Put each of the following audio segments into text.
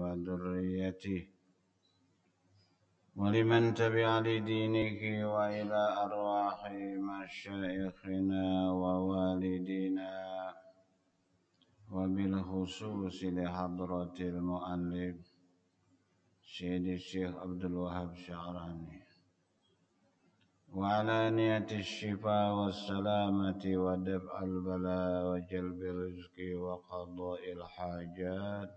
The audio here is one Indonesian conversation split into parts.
وذريته ولمن تبع لدينه وإلى أرواح مشايخنا ووالدينا وبالخصوص لحضرة المؤلف سيد الشيخ عبد الوهاب شعراني وعلى نية الشفاء والسلامة ودفع البلاء وجلب الرزق وقضاء الحاجات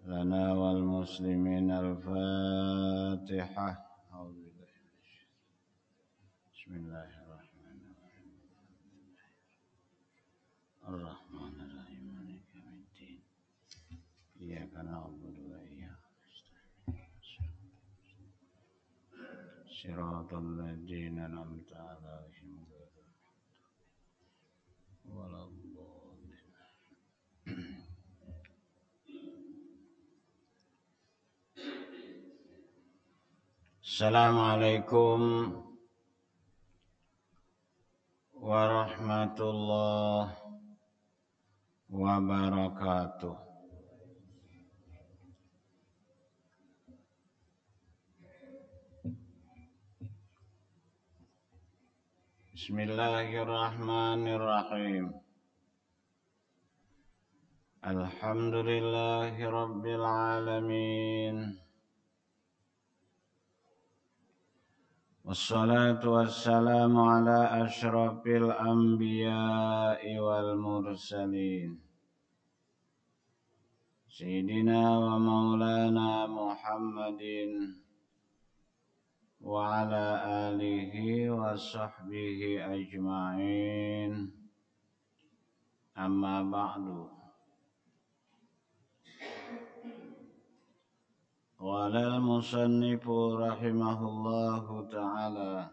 لنا والمسلمين. الفاتحة. أعوذ بالله من الشيطان. بسم الله الرحمن الرحيم. الرحمن الرحيم مالك يوم الدين إياك نعبد وإياك نستعين صراط الذين أنعمت عليهم غير المغضوب ولا الضالين. Assalamualaikum warahmatullahi wabarakatuh. Bismillahirrahmanirrahim. Alhamdulillahi rabbil alamin. Wassalatu wassalamu ala asyrafil anbiya'i wal mursalin Sayyidina wa maulana Muhammadin wa ala alihi wa sahbihi ajma'in. Amma ba'du. Qala al-musannifu rahimahullahu ta'ala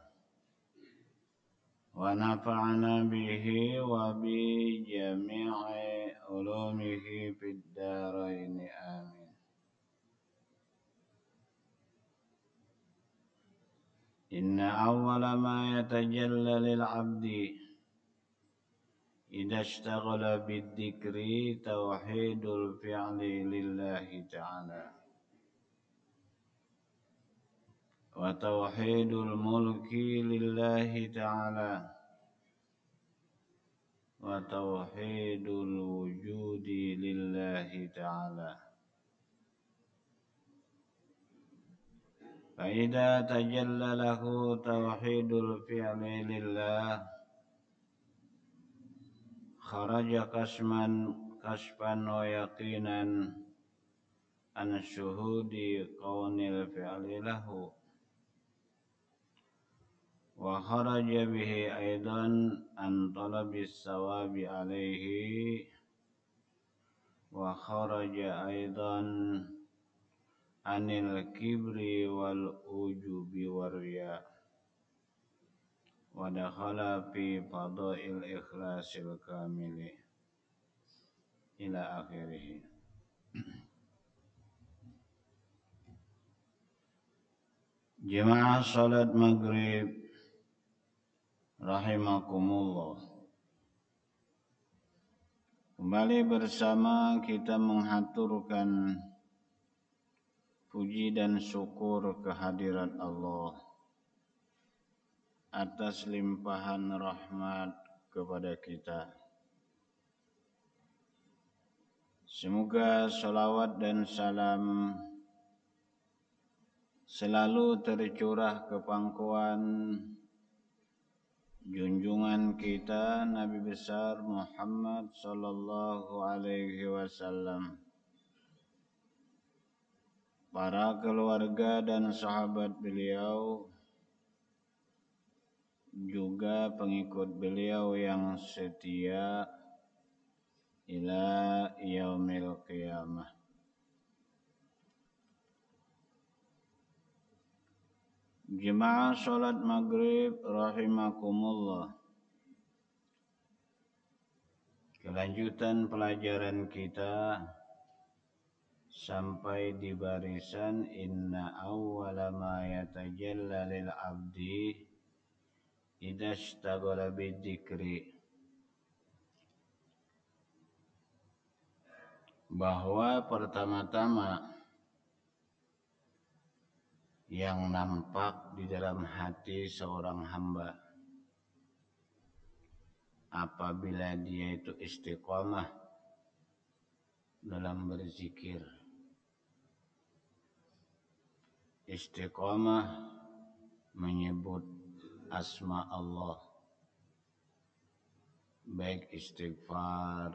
wa nafa'ana bihi wa bi jami'i ulumihi fid dharain amin. Inna awwala ma yatajalla lil 'abdi idza ishtaghala bid-dhikri tauhidul fi'li lillahi ta'ala wa tauhidul mulki lillahi ta'ala wa tauhidul wujudi lillahi ta'ala. Fa idza tajalla lahu tauhidul fi'li lillah kharaja kasfan wa yaqinan an syuhudi kaunil fi'li lahu wa kharaja bihi aidan an talabis sawabi alaihi wa kharaja aidan anil kibri wal ujubi warriya wa dakhala fi fadail ikhlasil kamili ila akhirih. Jemaah salat maghrib rahimakumullah. Kembali bersama kita menghaturkan puji dan syukur kehadirat Allah atas limpahan rahmat kepada kita. Semoga salawat dan salam selalu tercurah ke pangkuan junjungan kita Nabi besar Muhammad sallallahu alaihi wasallam, para keluarga dan sahabat beliau, juga pengikut beliau yang setia ila yaumil qiyamah. Jemaah salat maghrib rahimakumullah. Kelanjutan pelajaran kita sampai di barisan inna awwala ma yatajalla lil abdi idza ishtaghala bidzikri. bahwa pertama-tama yang nampak di dalam hati seorang hamba apabila dia itu istiqomah dalam berzikir, istiqomah menyebut asma Allah, baik istighfar,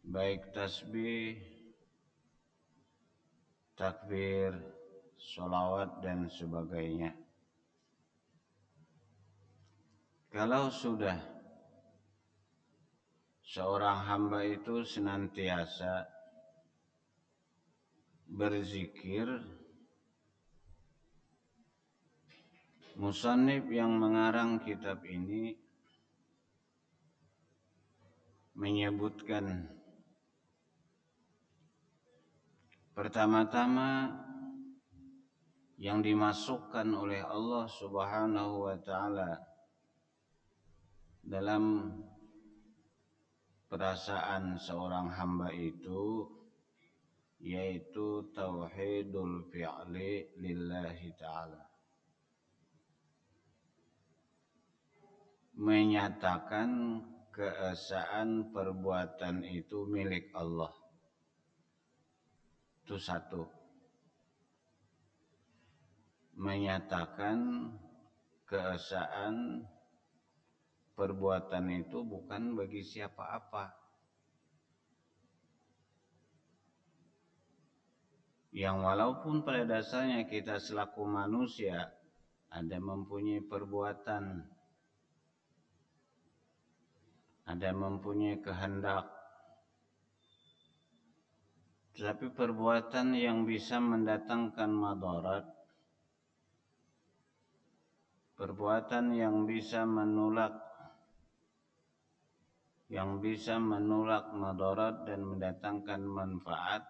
baik tasbih, takbir, sholawat dan sebagainya. Kalau sudah seorang hamba itu senantiasa berzikir, musannif yang mengarang kitab ini menyebutkan pertama-tama yang dimasukkan oleh Allah Subhanahu wa taala dalam perasaan seorang hamba itu yaitu tauhidul fi'li lillahi ta'ala, menyatakan keesaan perbuatan itu milik Allah. Itu satu. Menyatakan keesaan perbuatan itu bukan bagi siapa-apa. Yang walaupun pada dasarnya kita selaku manusia ada mempunyai perbuatan, ada mempunyai kehendak, tetapi perbuatan yang bisa mendatangkan madarat, perbuatan yang bisa menolak madarat dan mendatangkan manfaat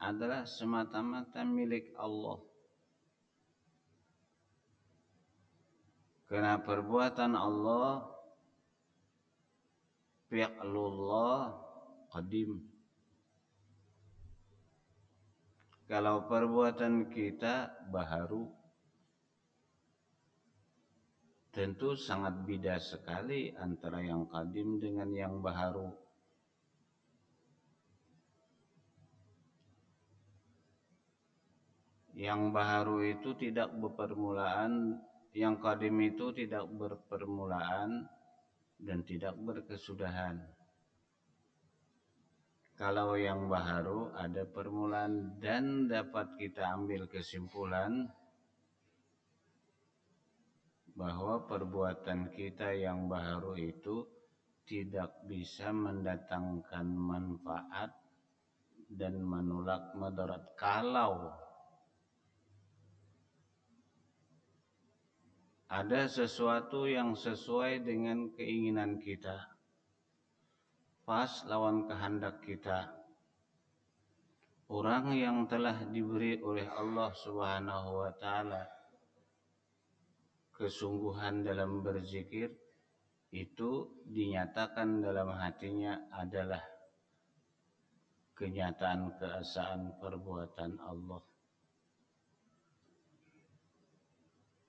adalah semata-mata milik Allah. Karena perbuatan Allah fi'lullah qadim. Kalau perbuatan kita baharu, tentu sangat beda sekali antara yang qadim dengan yang baharu. Yang baharu itu tidak berpermulaan, yang qadim itu tidak berpermulaan dan tidak berkesudahan. Kalau yang baharu ada permulaan dan dapat kita ambil kesimpulan bahwa perbuatan kita yang baharu itu tidak bisa mendatangkan manfaat dan menolak madarat kalau ada sesuatu yang sesuai dengan keinginan kita, pas lawan kehendak kita. Orang yang telah diberi oleh Allah Subhanahu wa taala kesungguhan dalam berzikir itu dinyatakan dalam hatinya adalah kenyataan keesaan perbuatan Allah.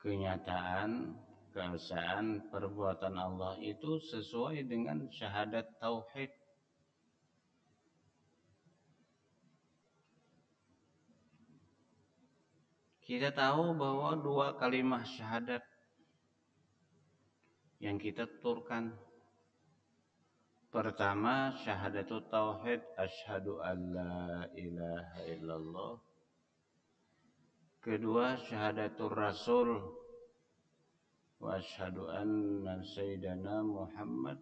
Kenyataan keesaan perbuatan Allah itu sesuai dengan syahadat tauhid. Kita tahu bahwa dua kalimat syahadat yang kita tuturkan. Pertama, syahadatut tauhid, asyhadu an la ilaha illallah. Kedua, syahadatur rasul, wa asyhadu anna sayyidana Muhammad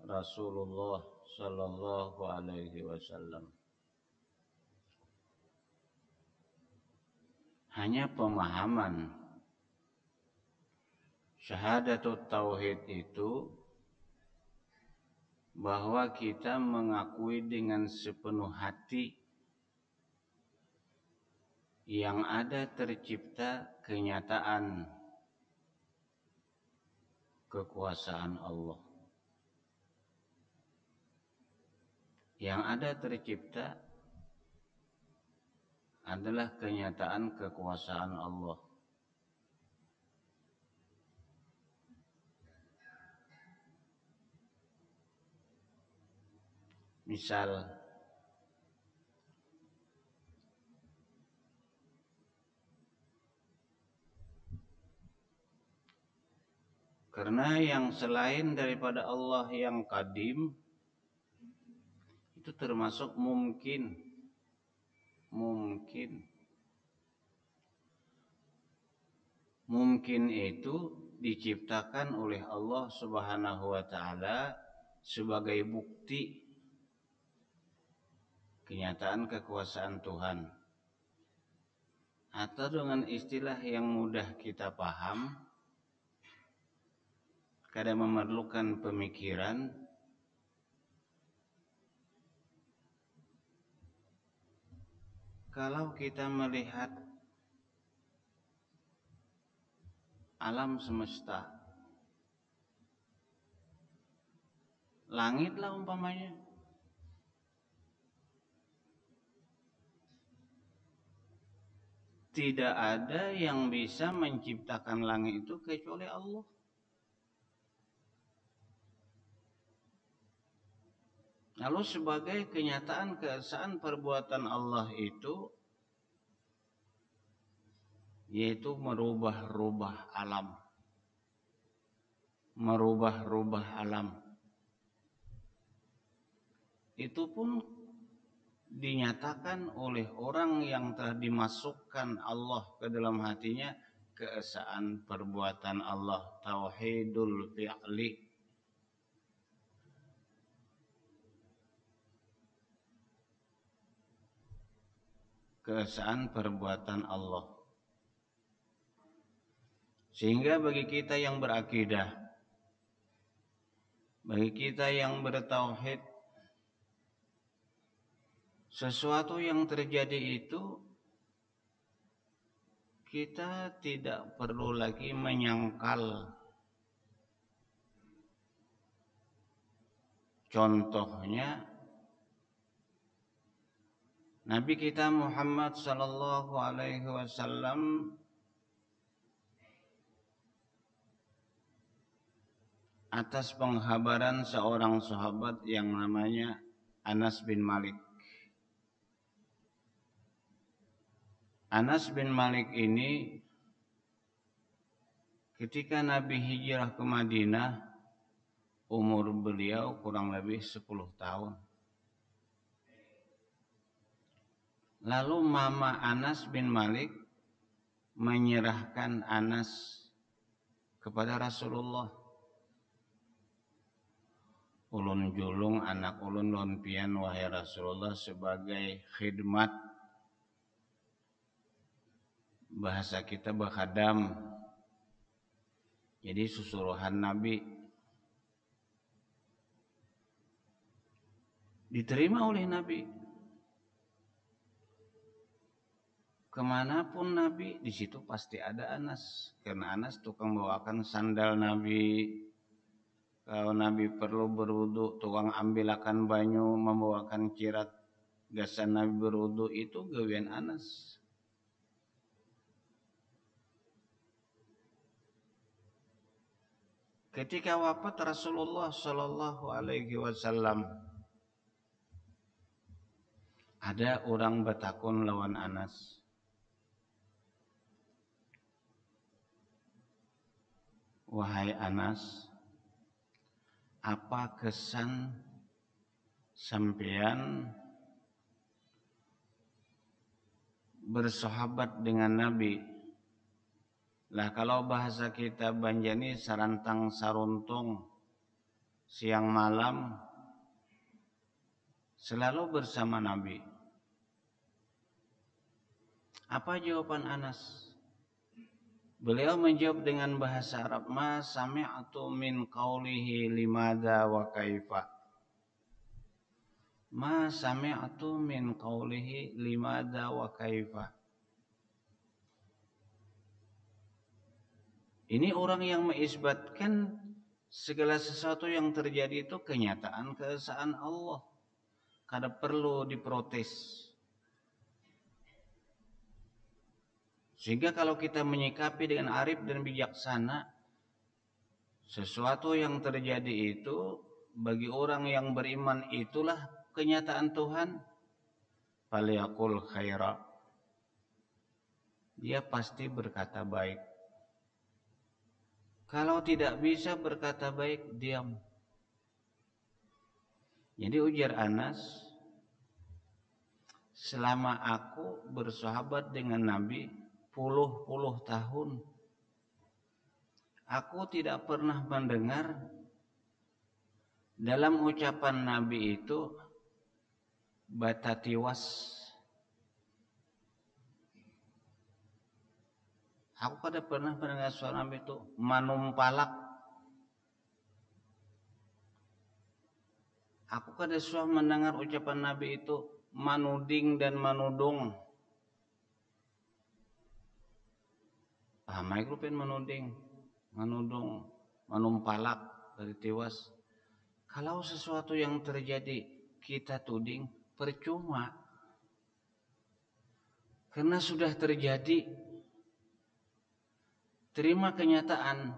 Rasulullah sallallahu alaihi wasallam. Hanya pemahaman syahadatut tauhid itu bahwa kita mengakui dengan sepenuh hati yang ada tercipta kenyataan kekuasaan Allah. Yang ada tercipta adalah kenyataan kekuasaan Allah. Misal, karena yang selain daripada Allah yang qadim itu termasuk mungkin. Mungkin itu diciptakan oleh Allah Subhanahu wa taala sebagai bukti kenyataan kekuasaan Tuhan. Atau dengan istilah yang mudah kita paham, kadang memerlukan pemikiran, kalau kita melihat alam semesta, langitlah umpamanya, tidak ada yang bisa menciptakan langit itu kecuali Allah. Lalu sebagai kenyataan keesaan perbuatan Allah itu, yaitu merubah-rubah alam. Itu pun dinyatakan oleh orang yang telah dimasukkan Allah ke dalam hatinya keesaan perbuatan Allah, tauhidul fi'li. Keesaan perbuatan Allah. Sehingga bagi kita yang berakidah, bagi kita yang bertauhid, sesuatu yang terjadi itu kita tidak perlu lagi menyangkal. Contohnya Nabi kita Muhammad sallallahu alaihi wasallam atas penghabaran seorang sahabat yang namanya Anas bin Malik. Anas bin Malik ini ketika Nabi hijrah ke Madinah, umur beliau kurang lebih 10 tahun. Lalu mama Anas bin Malik menyerahkan Anas kepada Rasulullah. Ulun julung anak ulun lon pian wahai Rasulullah sebagai khidmat, bahasa kita bakhadam. Jadi susuruhan Nabi. Diterima oleh Nabi. Kemanapun Nabi, di situ pasti ada Anas. Karena Anas tukang bawakan sandal Nabi. Kalau Nabi perlu berwudu, tukang ambilakan banyu, membawakan cirat gasan Nabi berwudu, itu gawean Anas. Ketika wafat Rasulullah sallallahu alaihi wasallam, ada orang bertakun lawan Anas. Wahai Anas, apa kesan sampean bersahabat dengan Nabi? Lah kalau bahasa kita Banjani sarantang saruntung, siang malam selalu bersama Nabi. Apa jawaban Anas? Beliau menjawab dengan bahasa Arab, ma sami'tu min qawlihi limadha wa kaifa. Ma sami'tu min qawlihi limadha wa kaifa. Ini orang yang mengisbatkan segala sesuatu yang terjadi itu kenyataan keesaan Allah. kada perlu diprotes. Sehingga kalau kita menyikapi dengan arif dan bijaksana, sesuatu yang terjadi itu bagi orang yang beriman itulah kenyataan Tuhan. Falyaqul khaira, dia pasti berkata baik. Kalau tidak bisa berkata baik, diam. Jadi ujar Anas, selama aku bersahabat dengan Nabi puluh-puluh tahun, aku tidak pernah mendengar dalam ucapan Nabi itu batatiwas. Aku kada pernah mendengar suara Nabi itu manumpalak. Aku kada suah mendengar ucapan Nabi itu manuding dan manudung. Paham aku pen manuding, manudung, manumpalak dari tiwas. Kalau sesuatu yang terjadi kita tuding percuma. Karena sudah terjadi, terima kenyataan.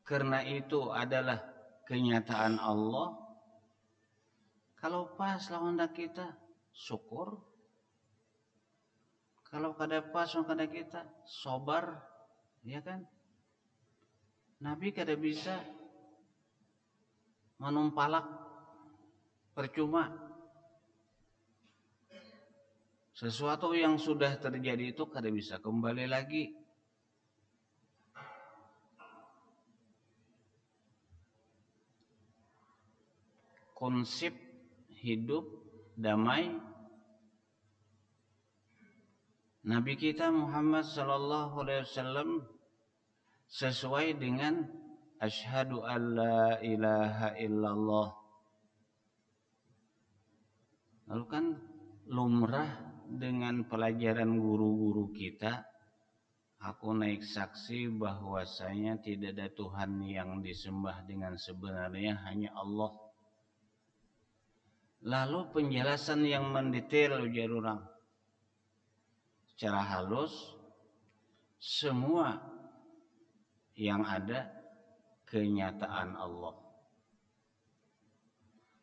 Karena itu adalah kenyataan Allah. Kalau pas lawan kita, syukur. Kalau kada pas lawan kita, sabar, ya kan? Nabi kada bisa manumpalak percuma. Sesuatu yang sudah terjadi itu kada bisa kembali lagi. Konsep hidup damai Nabi kita Muhammad sallallahu alaihi wasallam sesuai dengan asyhadu alla ilaha illallah. Lalu kan lumrah dengan pelajaran guru-guru kita, aku naik saksi bahwasanya tidak ada Tuhan yang disembah dengan sebenarnya hanya Allah. Lalu penjelasan yang mendetail ujar orang. Secara halus, semua yang ada kenyataan Allah.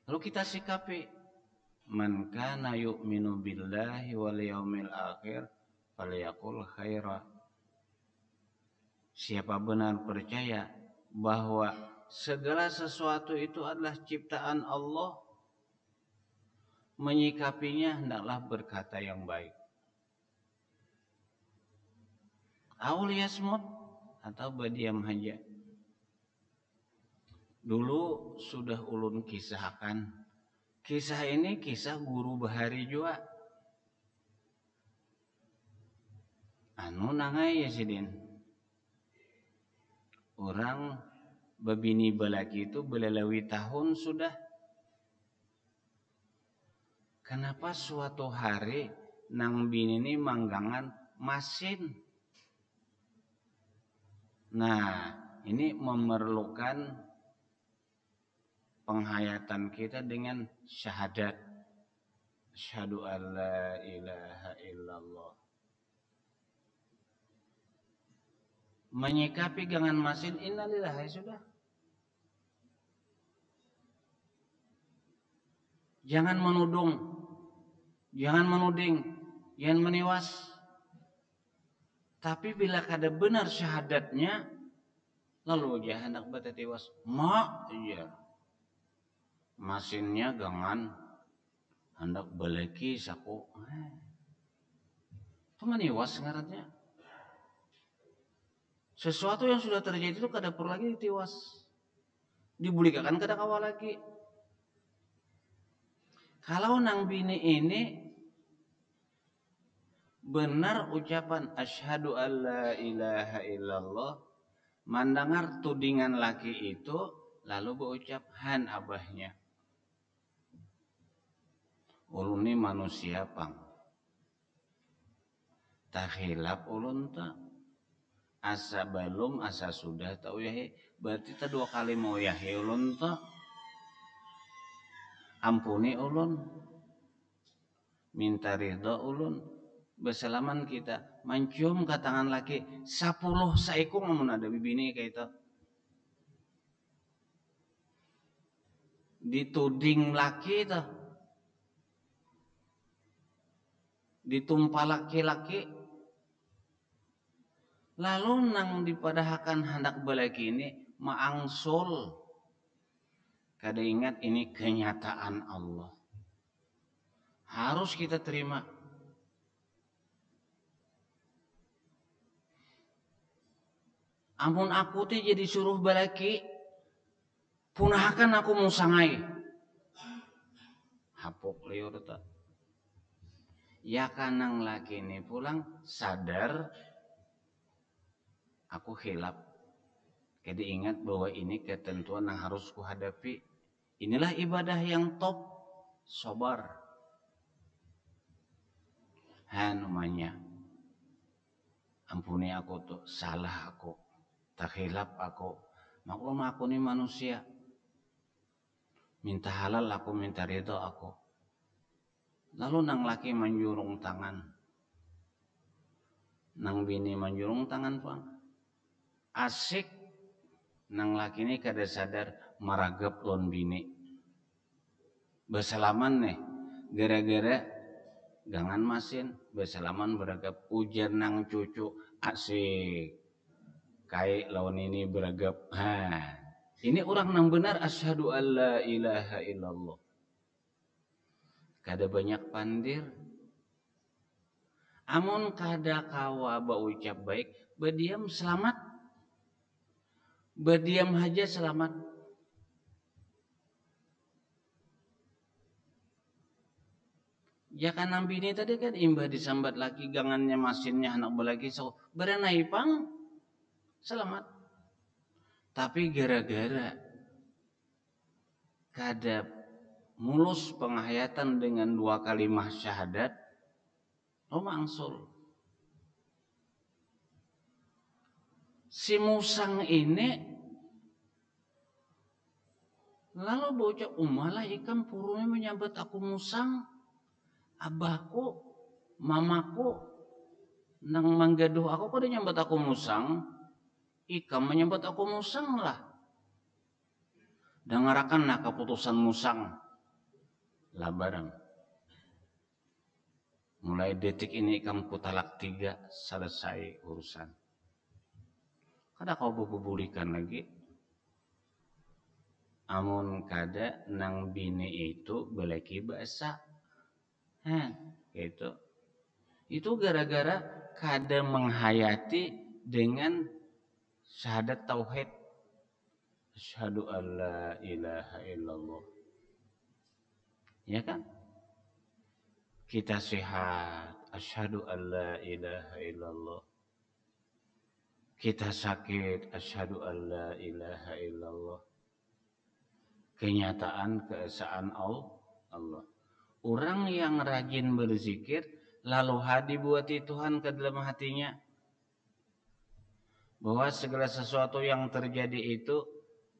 Lalu kita sikapi, man kana yu'minu billahi wal yaumil akhir falyaqul khaira. Siapa benar percaya bahwa segala sesuatu itu adalah ciptaan Allah, menyikapinya hendaklah berkata yang baik. Aul yasmut, atau berdiam saja. Dulu sudah ulun kisahkan. Kisah ini kisah guru bahari juga. Anu nangai ya sidin. Orang babini balaki itu belalawi tahun sudah. Kenapa suatu hari nang bini ini manggangan masin? Nah, ini memerlukan penghayatan kita dengan syahadat. Asyhadu alla ilaha illallah. Menyikapi gangan masin innalillahi sudah. Jangan menudung, jangan menuding, jangan meniwas. Tapi bila kada benar syahadatnya, lalu dia hendak bertetiwas. Mak, iya. Masinnya gangan hendak beleki saku. Itu meniwas ngarannya. Sesuatu yang sudah terjadi itu kada perlu lagi ditiwas. Dibulikakan kada kawal lagi. Kalau nang bini ini benar ucapan asyhadu alla ilaha illallah, mendengar tudingan laki itu lalu berucap han abahnya. Ulun ni manusia pang. Tak hilap ulun tak. Asa belum asa sudah tahu ya. Berarti tak dua kali mau ya ulun tak. ampuni ulun, minta ridho ulun, bersalaman kita mencium ke tangan laki 10 saikung amun ada bibini kayak itu, dituding laki itu, ditumpah laki-laki, lalu nang dipadahakan hendak balaki ini maangsul. Kada ingat ini kenyataan Allah, harus kita terima. Amun aku teh jadi suruh balaki, punahakan aku musangai, hapok liur ta. Ya kanang laki ini pulang sadar aku khilaf. Jadi ingat bahwa ini ketentuan yang harus kuhadapi. Inilah ibadah yang top, sabar. Namanya, ampuni aku tuh, salah aku, tak khilaf aku. Maklum aku nih manusia. Minta halal aku, minta ridho aku. Lalu nang laki menjurung tangan, nang bini menjurung tangan pulang. Asik, nang laki ini kada sadar maragap lon bini. Bersalaman nih, gara-gara gangan masin, bersalaman beragap ujar nang cucu, asik. Kai lawan ini beragap. Ini orang nang benar asyhadu alla ilaha illallah. Kada banyak pandir. Amun kada kawa baucap baik, berdiam selamat. Berdiam aja selamat. Ya kan bini tadi kan imbah disambat lagi gangannya masinnya anak belaki so berenai pang selamat. Tapi gara-gara kada mulus penghayatan dengan 2 kalimah syahadat, mangsul. Si musang ini lalu bocah umalah ikan purunya menyambat aku musang, abahku, mamaku nang manggaduh aku kok dia nyambat aku musang, ikan menyambat aku musang lah. Dengarakan nak keputusan musang lah barang. Mulai detik ini kamu talak 3, selesai urusan. Kada kau bubulikan lagi. Amun kada nang bini itu belaki bahasa. Gitu. Itu gara-gara kada menghayati dengan syahadat tauhid. Asyhadu alla ilaha illallah. Ya kan? Kita sehat, asyhadu alla ilaha illallah. Kita sakit, asyhadu alla ilaha illallah. Kenyataan keesaan Allah. Orang yang rajin berzikir lalu hadi buati Tuhan ke dalam hatinya bahwa segala sesuatu yang terjadi itu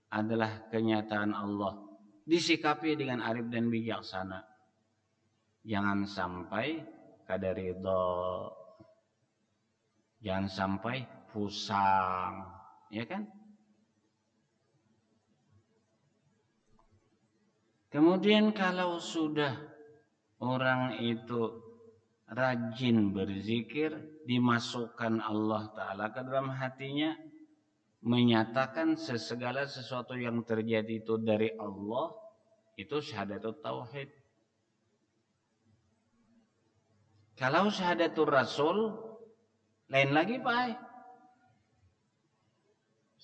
adalah kenyataan Allah. Disikapi dengan arif dan bijaksana. Jangan sampai kada ridho. Jangan sampai pusang, ya kan? Kemudian kalau sudah orang itu rajin berzikir, dimasukkan Allah Ta'ala ke dalam hatinya, menyatakan segala sesuatu yang terjadi itu dari Allah, itu syahadatul tauhid. Kalau syahadatul rasul, lain lagi Pak.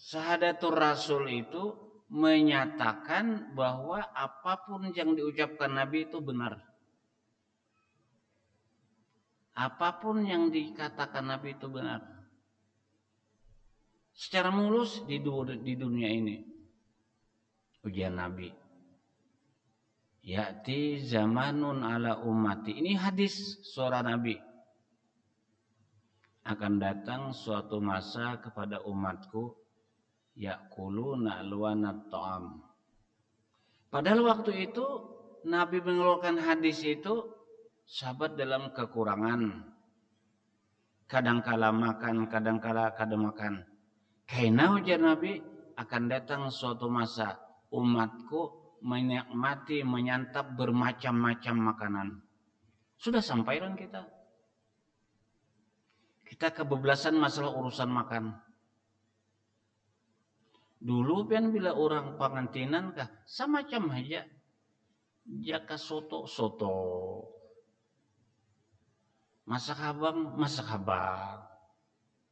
Syahadatul rasul itu menyatakan bahwa apapun yang diucapkan Nabi itu benar. Apapun yang dikatakan Nabi itu benar. Secara mulus di dunia ini. Ujian Nabi. Ya'ti zamanun ala ummati. Ini hadis suara Nabi. Akan datang suatu masa kepada umatku. Ya'kuluna alwanat ta'am. Padahal waktu itu Nabi mengeluarkan hadis itu sahabat dalam kekurangan. Kadangkala makan, kadangkala kada makan. Karena ujar Nabi akan datang suatu masa umatku menikmati, menyantap bermacam-macam makanan. Sudah sampai kan kita. Kita kebablasan masalah urusan makan. Dulu kan bila orang pengantinan kah sama macam aja. Jaka soto. Masak abang.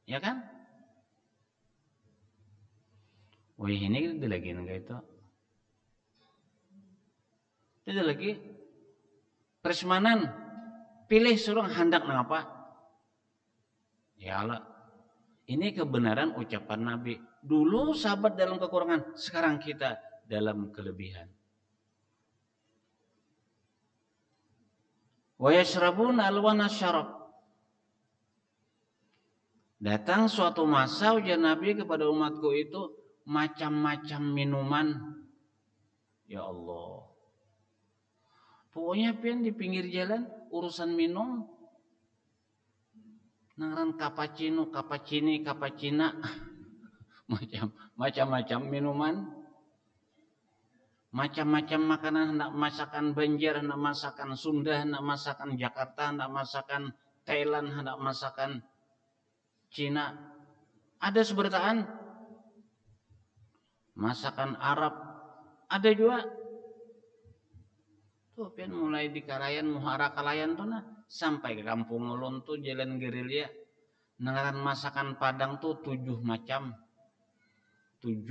Ya kan? Wih ini ada lagi enggak itu? Ada lagi. Persemanan. Pilih surang hendak apa? Ya Allah. Ini kebenaran ucapan Nabi. Dulu sahabat dalam kekurangan, sekarang kita dalam kelebihan. Wa yashrabuna alwana syarab. Datang suatu masa ujar Nabi kepada umatku itu macam-macam minuman. Ya Allah. Pokoknya pian di pinggir jalan urusan minum. Nangaran cappuccino, cappuccina. Macam-macam minuman. Macam-macam makanan, hendak masakan Banjar, hendak masakan Sunda, hendak masakan Jakarta, hendak masakan Thailand, hendak masakan Cina. Ada sebertaan masakan Arab. Ada juga. Tuh pian mulai di Karayan, Muhara Kalayan tuh nah sampai ke Kampung Ulun tuh jalan gerilya. Nangaran masakan Padang tuh 7 macam. 7.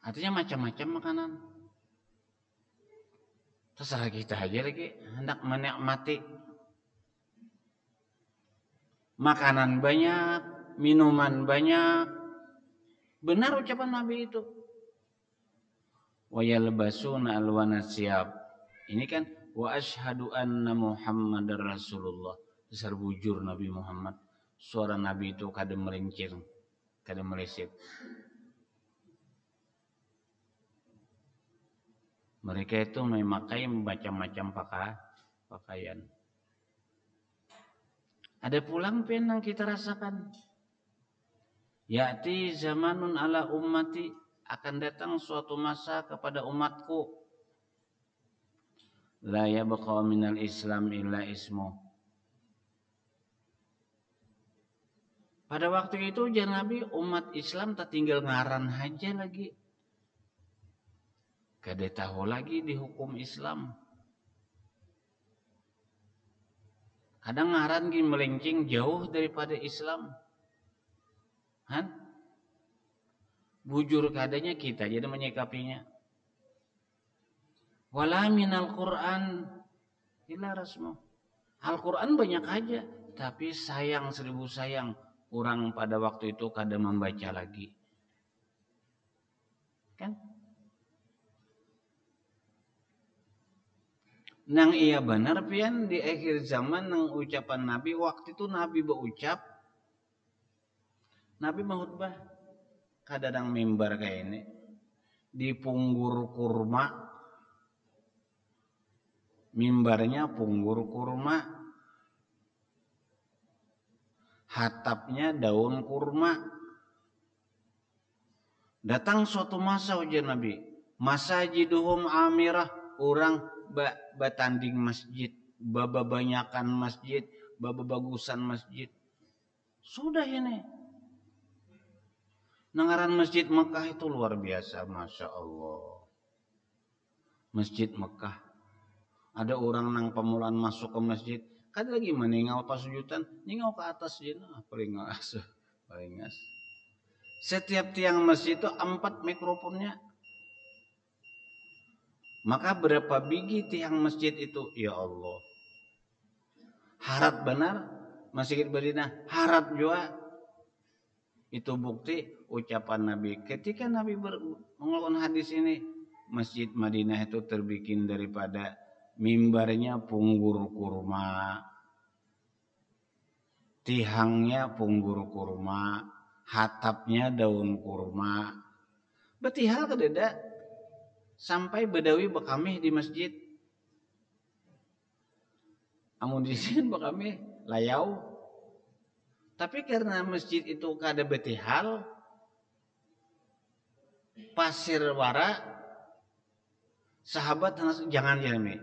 Artinya macam-macam makanan. Terserah kita aja lagi hendak menikmati. Makanan banyak, minuman banyak. Benar ucapan Nabi itu. Wa yalbasuna alwana siyab. Ini kan wa asyhadu anna Muhammadar Rasulullah. Besar bujur Nabi Muhammad. Suara Nabi itu kada merincir, kada meleset. Mereka itu memakai macam-macam pakaian. Ada pulang pian yang kita rasakan. Ya'ti zamanun ala ummati, akan datang suatu masa kepada umatku. La yabqa minal Islam illa ismu. Pada waktu itu jangan Nabi umat Islam tak tinggal ngaran aja lagi. Kada tahu lagi di hukum Islam. Kadang ngaran gini melenceng jauh daripada Islam. Han? Bujur kadanya kita jadi menyikapinya. Wala minal Qur'an illa rasmu. Al-Qur'an banyak aja, tapi sayang 1000 sayang orang pada waktu itu kada membaca lagi. Kan? Nang iya benar pian di akhir zaman nang ucapan Nabi waktu itu Nabi berucap Nabi menghutbah kadang mimbar kayak ini di punggur kurma, mimbarnya punggur kurma, hatapnya daun kurma. Datang suatu masa ujar Nabi, masajiduhum amirah, orang batanding masjid, babanyakan masjid, bagusan masjid. Sudah ini. Nangaran Masjid Mekah itu luar biasa, Masya Allah. Masjid Mekah. Ada orang nang pemulaan masuk ke masjid, kada lagi meninggal pas sujudan, ninggal ke atas je nah, paling ngas. Setiap tiang masjid itu 4 mikrofonnya. Maka berapa biji tiang masjid itu? Ya Allah. Harap benar Masjid Madinah, harap juga. Itu bukti ucapan Nabi. Ketika Nabi mengeluarkan hadis ini, Masjid Madinah itu terbikin daripada mimbarnya punggur kurma, tihangnya punggur kurma, hatapnya daun kurma, Betihal kadeda sampai bedawi bekamih di masjid. Amun di sini bekamih layau. Tapi karena masjid itu kada betihal, pasir wara, sahabat jangan jalmi.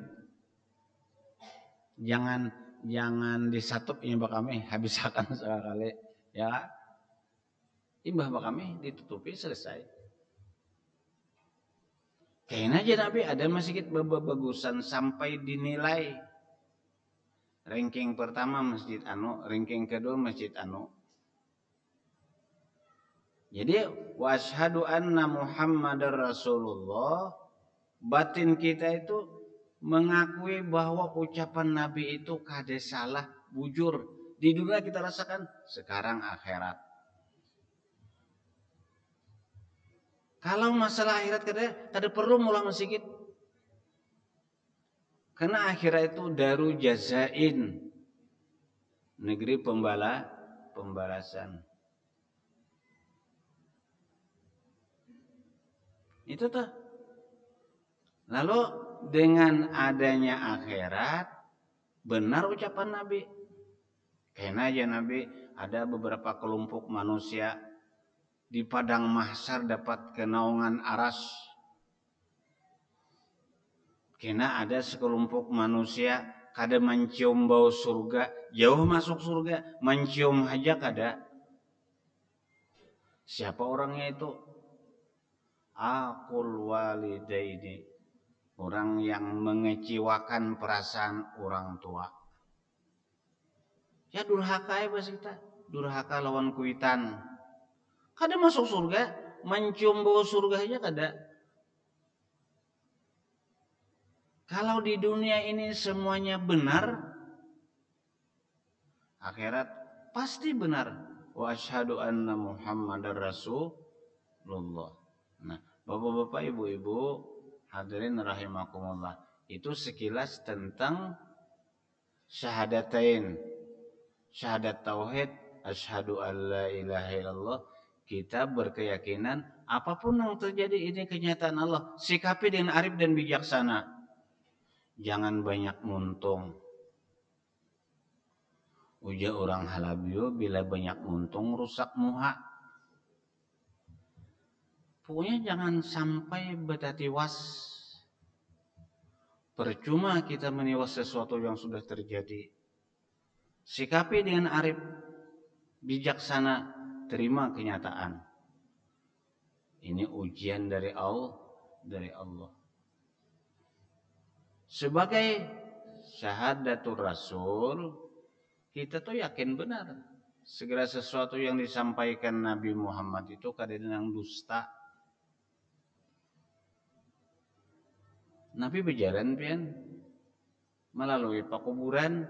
Jangan disatup imbah kami habisakan sekali ya. Imbah kami ditutupi selesai. Kayaknya aja Nabi ada masjid bagusan sampai dinilai ranking pertama masjid anu, ranking kedua masjid anu. Jadi wa asyhadu anna Muhammadar Rasulullah, batin kita itu mengakui bahwa ucapan Nabi itu kada salah, bujur. Di dunia kita rasakan, sekarang akhirat. Kalau masalah akhirat kada perlu mulah masjid. Karena akhirat itu daru jazain, negeri pembalasan. Itu tuh. Lalu dengan adanya akhirat, benar ucapan Nabi. Karena aja Nabi ada beberapa kelompok manusia di padang mahsyar dapat kenaungan aras. Karena ada sekelompok manusia kada mencium bau surga, jauh masuk surga, mencium aja kada. Siapa orangnya itu? Aqul walidaini, orang yang mengecewakan perasaan orang tua. Ya durhaka ya bahasa kita, durhaka lawan kuitan. Kada masuk surga, mencium bau surga aja kada. Kalau di dunia ini semuanya benar, akhirat pasti benar. Wa asyhadu anna Muhammadar Rasulullah. Nah, bapak-bapak, ibu-ibu, hadirin rahimakumullah. Itu sekilas tentang syahadatain. Syahadat tauhid, asyhadu alla ilaha illallah. Kita berkeyakinan apapun yang terjadi ini kenyataan Allah. Sikapi dengan arif dan bijaksana. Jangan banyak muntung. Uja orang halabio bila banyak muntung rusak muha. Pokoknya jangan sampai betati was. Percuma kita meniwas sesuatu yang sudah terjadi. Sikapi dengan arif, bijaksana, terima kenyataan. Ini ujian dari Allah. Sebagai syahadatul Rasul, kita tuh yakin benar segala sesuatu yang disampaikan Nabi Muhammad itu kadang dusta. Nabi berjalan pian melalui pakuburan.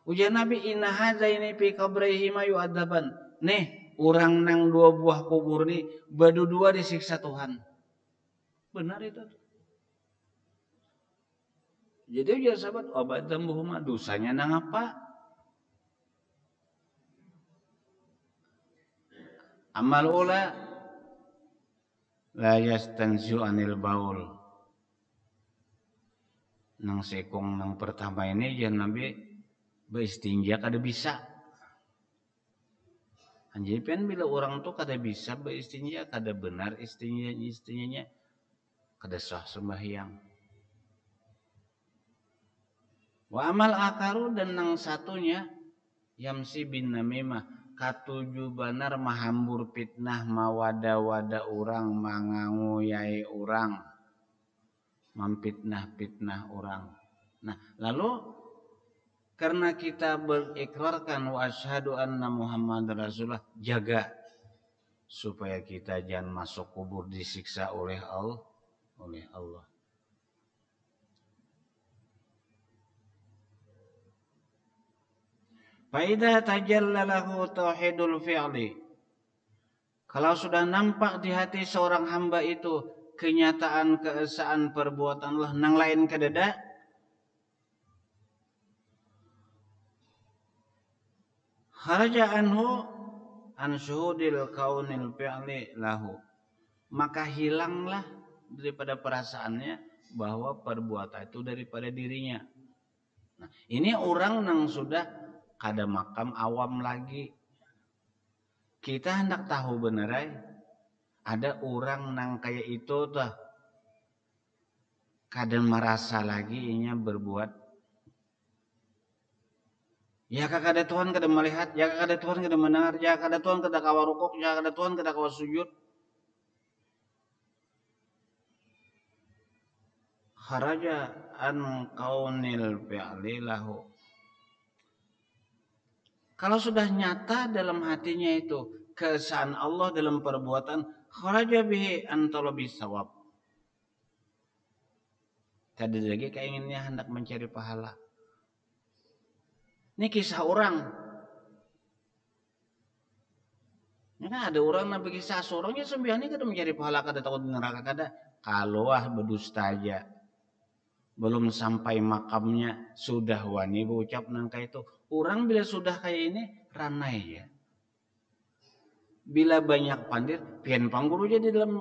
Ujar Nabi, inna hadzaini fi qabrihi ma yu'adzaban. Nih, orang nang dua buah kubur ni berdua disiksa Tuhan. Benar itu. Jadi ujar sahabat, obat dambuhuma, dosanya nang apa? Amal ula la yastanzu anil baul. Nang sekong nang pertama ini jangan Nabi beristinja kada bisa. Anjir pen bila orang tuh kada bisa beristinja, kada benar istinjanya, kada sah sembahyang. Wa amal akaru, dan nang satunya yamsi bin namimah, katuju banar mahambur fitnah, mawada-wada orang, manganguyai orang, memfitnah-fitnah orang. Nah, lalu karena kita berikrarkan wa asyhadu anna Muhammadar Rasulullah, jaga supaya kita jangan masuk kubur disiksa oleh Allah. Fa idza tajalla lahu tauhidul fi'li, kalau sudah nampak di hati seorang hamba itu kenyataan keesaan perbuatan Allah nang lain kadada, kharaja anhu an syuhudil kaunil fi'li lahu, maka hilanglah daripada perasaannya bahwa perbuatan itu daripada dirinya. Nah, ini orang yang sudah kada makam awam lagi. Kita hendak tahu benerai ada orang nang kayak itu tuh kada merasa lagi inya berbuat. Ya kada Tuhan kada melihat, ya kada Tuhan kada mendengar, ya kada Tuhan kada kawa rukuk, ya kada Tuhan kada kawa sujud. Kharaja an kaunil fi'li lahu. Kalau sudah nyata dalam hatinya itu keesaan Allah dalam perbuatan, kharaja bihi an talabi sawab. Tadi lagi keinginannya hendak mencari pahala. Ini kisah orang. Ini kan ada orang yang berkisah seorangnya sembilan kada mencari pahala, kada takut neraka, kada. Kalau berdusta aja. Belum sampai makamnya sudah wani berucap nangka itu. Orang bila sudah kayak ini ranai ya. Bila banyak pandir, pian pangguru jadi dalam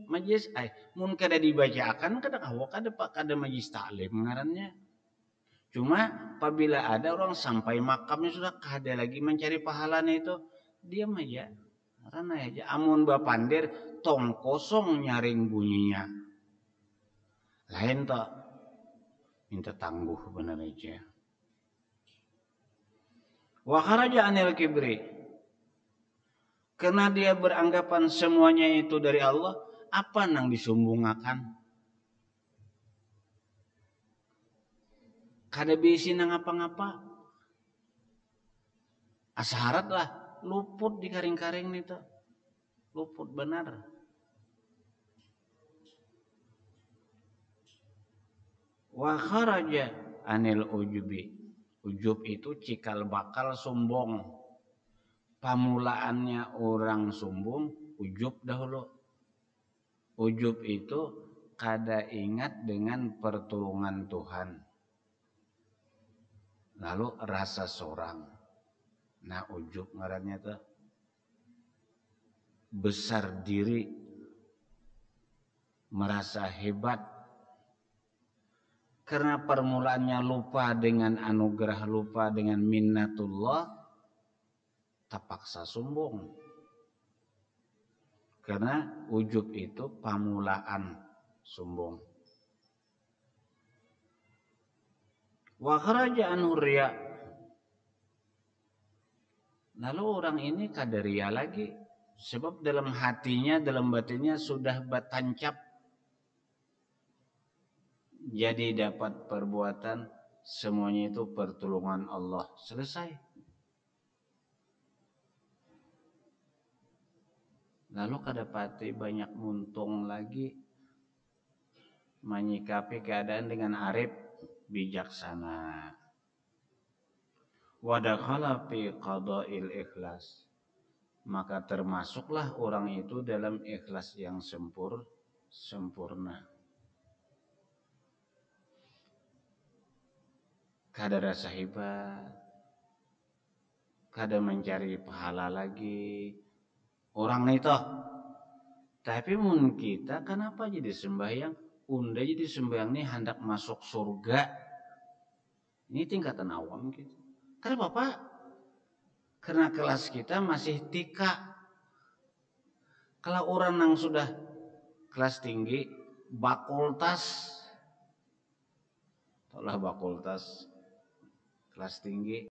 majlis, mun kada dibacakan kada kawa kada majlis taklim ngarannya. Cuma apabila ada orang sampai makamnya sudah kada lagi mencari pahalanya itu, diam aja. Ranai aja. Amun bapandir tong kosong nyaring bunyinya. Lain tak minta tangguh benar aja. Wa kharaja anil kibri. Karena dia beranggapan semuanya itu dari Allah, apa nang disumbungakan? Kada bisi nang apa-ngapa. Asharat lah, luput di karing-karing itu. Luput benar. Wa kharaja anil ujubi. Ujub itu cikal bakal sombong. Pamulaannya orang sombong, ujub dahulu. Ujub itu kada ingat dengan pertolongan Tuhan. Lalu rasa sorang. Nah ujub ngarannya tuh besar diri, merasa hebat. Karena permulaannya lupa dengan anugerah, lupa dengan minnatullah, terpaksa sombong. Karena ujub itu pamulaan sombong. Wa kharaja anhu riya. Lalu orang ini kada riya lagi. Sebab dalam hatinya, dalam batinnya sudah bertancap. Jadi dapat perbuatan semuanya itu pertolongan Allah. Selesai. Lalu kadapati banyak muntung lagi menyikapi keadaan dengan arif bijaksana. Wa dakhala fi qada'il ikhlas. Maka termasuklah orang itu dalam ikhlas yang sempurna. Kada rasa hebat, kada mencari pahala lagi. Orang itu. Tapi mun kita kenapa jadi sembahyang? Unda jadi sembahyang ini hendak masuk surga. Ini tingkatan awam gitu. Karena Bapak, karena kelas kita masih tika. Kalau orang yang sudah kelas tinggi, bakultas. Tolak bakultas kelas tinggi.